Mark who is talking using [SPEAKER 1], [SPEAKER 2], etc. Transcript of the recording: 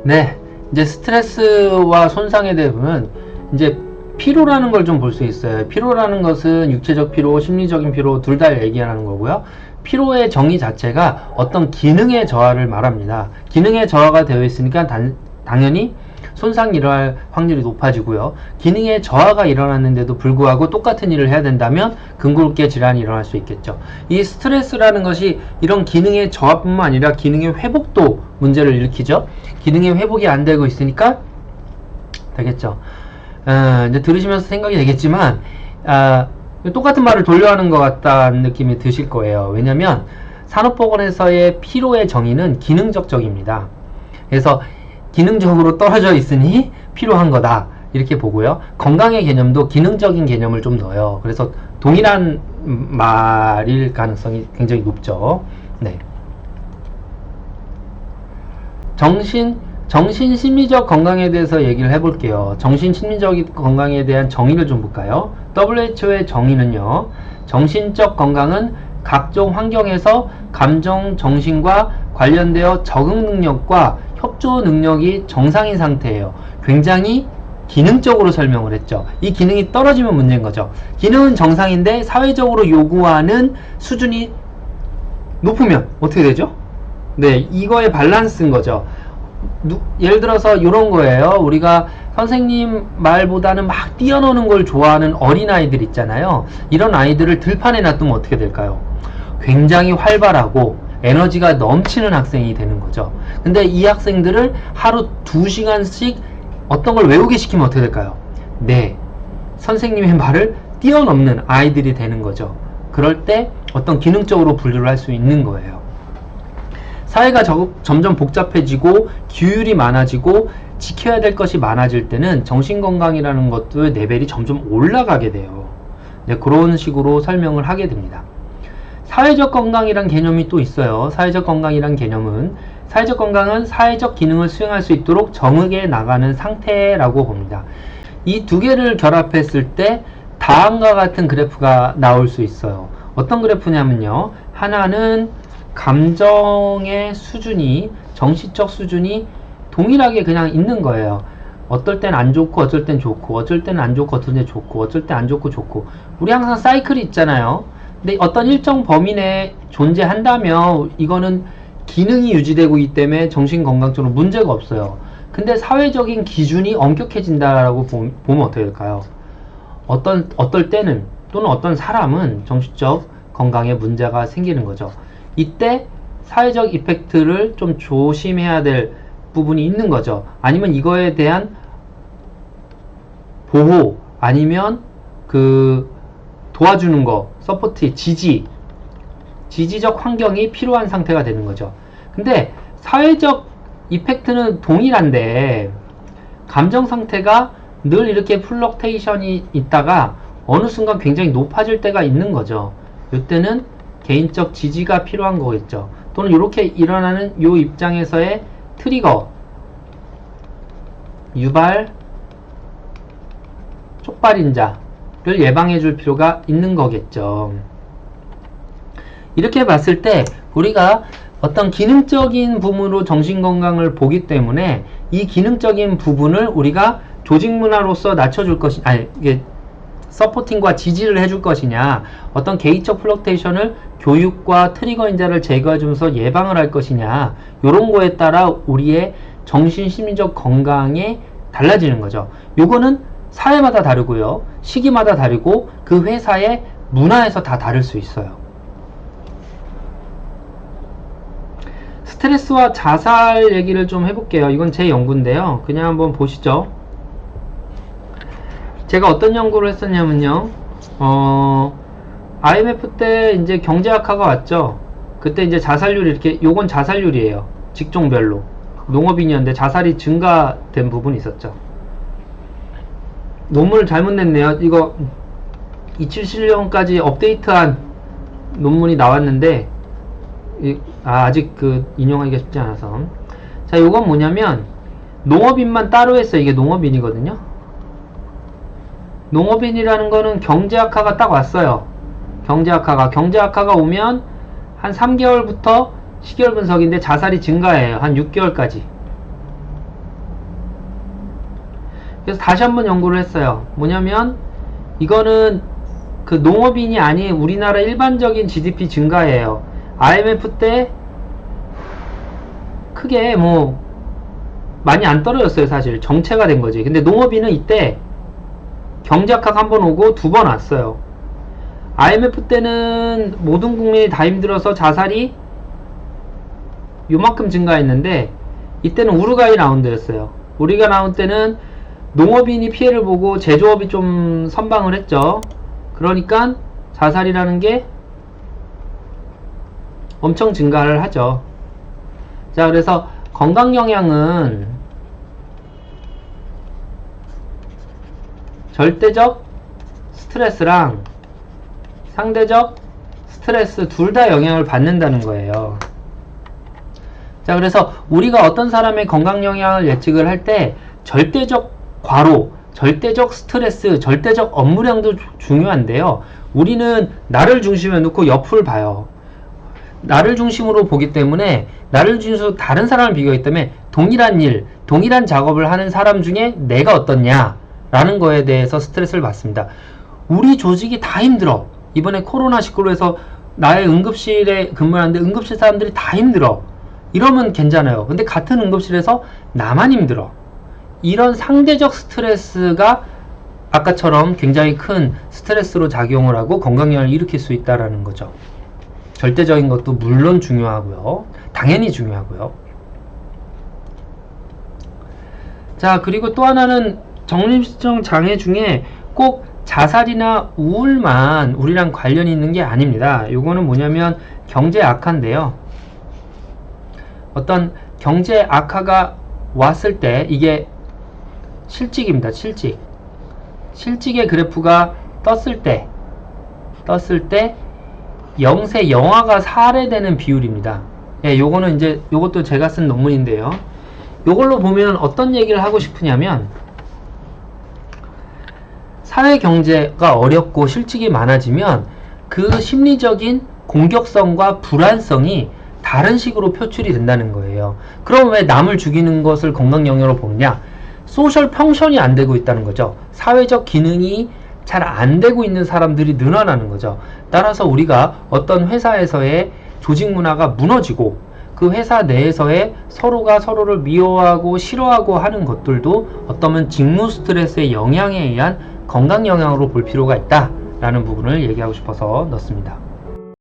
[SPEAKER 1] 네, 이제 스트레스와 손상에 대해 보면 이제 피로라는 걸 좀 볼 수 있어요. 피로라는 것은 육체적 피로, 심리적인 피로 둘 다 얘기하는 거고요. 피로의 정의 자체가 어떤 기능의 저하를 말합니다. 기능의 저하가 되어 있으니까 당연히 손상이 일어날 확률이 높아지고요. 기능의 저하가 일어났는데도 불구하고 똑같은 일을 해야 된다면 근골격 질환이 일어날 수 있겠죠. 이 스트레스라는 것이 이런 기능의 저하뿐만 아니라 기능의 회복도 문제를 일으키죠. 기능의 회복이 안 되고 있으니까 되겠죠. 이제 들으시면서 생각이 되겠지만 똑같은 말을 돌려하는 것 같다는 느낌이 드실 거예요. 왜냐면 산업보건에서의 피로의 정의는 기능적적입니다. 그래서 기능적으로 떨어져 있으니 필요한 거다 이렇게 보고요. 건강의 개념도 기능적인 개념을 좀 넣어요. 그래서 동일한 말일 가능성이 굉장히 높죠. 네. 정신 심리적 건강에 대해서 얘기를 해볼게요. 정신 심리적 건강에 대한 정의를 좀 볼까요? WHO의 정의는요, 정신적 건강은 각종 환경에서 감정, 정신과 관련되어 적응 능력과 협조 능력이 정상인 상태예요. 굉장히 기능적으로 설명을 했죠. 이 기능이 떨어지면 문제인 거죠. 기능은 정상인데 사회적으로 요구하는 수준이 높으면 어떻게 되죠? 네, 이거의 밸런스인 거죠. 예를 들어서 이런 거예요. 우리가 선생님 말보다는 막 뛰어노는 걸 좋아하는 어린아이들 있잖아요. 이런 아이들을 들판에 놔두면 어떻게 될까요? 굉장히 활발하고 에너지가 넘치는 학생이 되는 거죠. 근데 이 학생들을 하루 2시간씩 어떤 걸 외우게 시키면 어떻게 될까요? 네, 선생님의 말을 뛰어넘는 아이들이 되는 거죠. 그럴 때 어떤 기능적으로 분류를 할 수 있는 거예요. 사회가 점점 복잡해지고 규율이 많아지고 지켜야 될 것이 많아질 때는 정신건강이라는 것도 레벨이 점점 올라가게 돼요. 네, 그런 식으로 설명을 하게 됩니다. 사회적 건강이란 개념이 또 있어요. 사회적 건강이란 개념은 사회적 건강은 사회적 기능을 수행할 수 있도록 정의해 나가는 상태라고 봅니다. 이 두 개를 결합했을 때 다음과 같은 그래프가 나올 수 있어요. 어떤 그래프냐면요. 하나는 감정의 수준이, 정신적 수준이 동일하게 그냥 있는 거예요. 어떨 땐 안 좋고 어쩔 땐 좋고 어쩔 땐 안 좋고 어쩔 땐 좋고 어쩔 땐 안 좋고 좋고 우리 항상 사이클이 있잖아요. 근데 어떤 일정 범위 내에 존재한다면 이거는 기능이 유지되고 있기 때문에 정신건강적으로 문제가 없어요. 근데 사회적인 기준이 엄격해진다라고 보면 어떻게 될까요? 어떨 때는 또는 어떤 사람은 정신적 건강에 문제가 생기는 거죠. 이때 사회적 이펙트를 좀 조심해야 될 부분이 있는 거죠. 아니면 이거에 대한 보호 아니면 도와주는 거, 서포트, 지지적 환경이 필요한 상태가 되는 거죠. 근데 사회적 이펙트는 동일한데 감정 상태가 늘 이렇게 플럭테이션이 있다가 어느 순간 굉장히 높아질 때가 있는 거죠. 이때는 개인적 지지가 필요한 거겠죠. 또는 이렇게 일어나는 이 입장에서의 트리거, 유발, 촉발인자를 예방해 줄 필요가 있는 거겠죠. 이렇게 봤을 때 우리가 어떤 기능적인 부분으로 정신건강을 보기 때문에 이 기능적인 부분을 우리가 조직문화로서 낮춰줄 것이 이게 서포팅과 지지를 해줄 것이냐, 어떤 개인적 플럭테이션을 교육과 트리거 인자를 제거해주면서 예방을 할 것이냐, 요런 거에 따라 우리의 정신심리적 건강이 달라지는 거죠. 요거는 사회마다 다르고요, 시기마다 다르고 그 회사의 문화에서 다 다를 수 있어요. 스트레스와 자살 얘기를 좀 해볼게요. 이건 제 연구인데요. 그냥 한번 보시죠. 제가 어떤 연구를 했었냐면요. IMF 때 이제 경제학화가 왔죠. 그때 이제 자살률이 이렇게, 요건 자살률이에요. 직종별로. 농업인이었는데 자살이 증가된 부분이 있었죠. 논문을 잘못 냈네요. 이거 2017년까지 업데이트한 논문이 나왔는데, 아직 인용하기가 쉽지 않아서. 자, 요건 뭐냐면, 농업인만 따로 했어요. 이게 농업인이거든요. 농업인이라는 거는 경제학화가 딱 왔어요. 경제학화가 오면 한 3개월부터 시계열 분석인데 자살이 증가해요. 한 6개월까지. 그래서 다시 한번 연구를 했어요. 뭐냐면 이거는 그 농업인이 아닌 우리나라 일반적인 GDP 증가예요. IMF 때 크게 뭐 많이 안 떨어졌어요. 사실 정체가 된 거지. 근데 농업인은 이때 경제학학 한 번 오고 두 번 왔어요. IMF 때는 모든 국민이 다 힘들어서 자살이 요만큼 증가했는데 이때는 우루과이 라운드였어요. 우리가 나온 때는 농업인이 피해를 보고 제조업이 좀 선방을 했죠. 그러니까 자살이라는 게 엄청 증가를 하죠. 자, 그래서 건강 영향은 절대적 스트레스랑 상대적 스트레스 둘 다 영향을 받는다는 거예요. 자, 그래서 우리가 어떤 사람의 건강 영향을 예측을 할 때 절대적 과로, 절대적 스트레스, 절대적 업무량도 중요한데요. 우리는 나를 중심에 놓고 옆을 봐요. 나를 중심으로 보기 때문에 나를 중심으로 다른 사람을 비교하기 때문에 동일한 일, 동일한 작업을 하는 사람 중에 내가 어떻냐 라는 거에 대해서 스트레스를 받습니다. 우리 조직이 다 힘들어. 이번에 코로나19로 해서 나의 응급실에 근무하는데 응급실 사람들이 다 힘들어. 이러면 괜찮아요. 근데 같은 응급실에서 나만 힘들어. 이런 상대적 스트레스가 아까처럼 굉장히 큰 스트레스로 작용을 하고 건강영향을 일으킬 수 있다는 거죠. 절대적인 것도 물론 중요하고요. 당연히 중요하고요. 자, 그리고 또 하나는 정신실정 장애 중에 꼭 자살이나 우울만 우리랑 관련이 있는 게 아닙니다. 요거는 뭐냐면 경제 악화인데요. 어떤 경제 악화가 왔을 때 이게 실직입니다. 실직의 그래프가 떴을 때 영세 영화가 살해되는 비율입니다. 예, 요거는 이제 요것도 제가 쓴 논문인데요. 요걸로 보면 어떤 얘기를 하고 싶으냐면 사회 경제가 어렵고 실직이 많아지면 그 심리적인 공격성과 불안성이 다른 식으로 표출이 된다는 거예요. 그럼 왜 남을 죽이는 것을 건강 영역으로 보느냐? 소셜 펑션이 안 되고 있다는 거죠. 사회적 기능이 잘 안 되고 있는 사람들이 늘어나는 거죠. 따라서 우리가 어떤 회사에서의 조직 문화가 무너지고 그 회사 내에서의 서로가 서로를 미워하고 싫어하고 하는 것들도 어떠면 직무 스트레스의 영향에 의한 건강 영향으로 볼 필요가 있다라는 부분을 얘기하고 싶어서 넣습니다.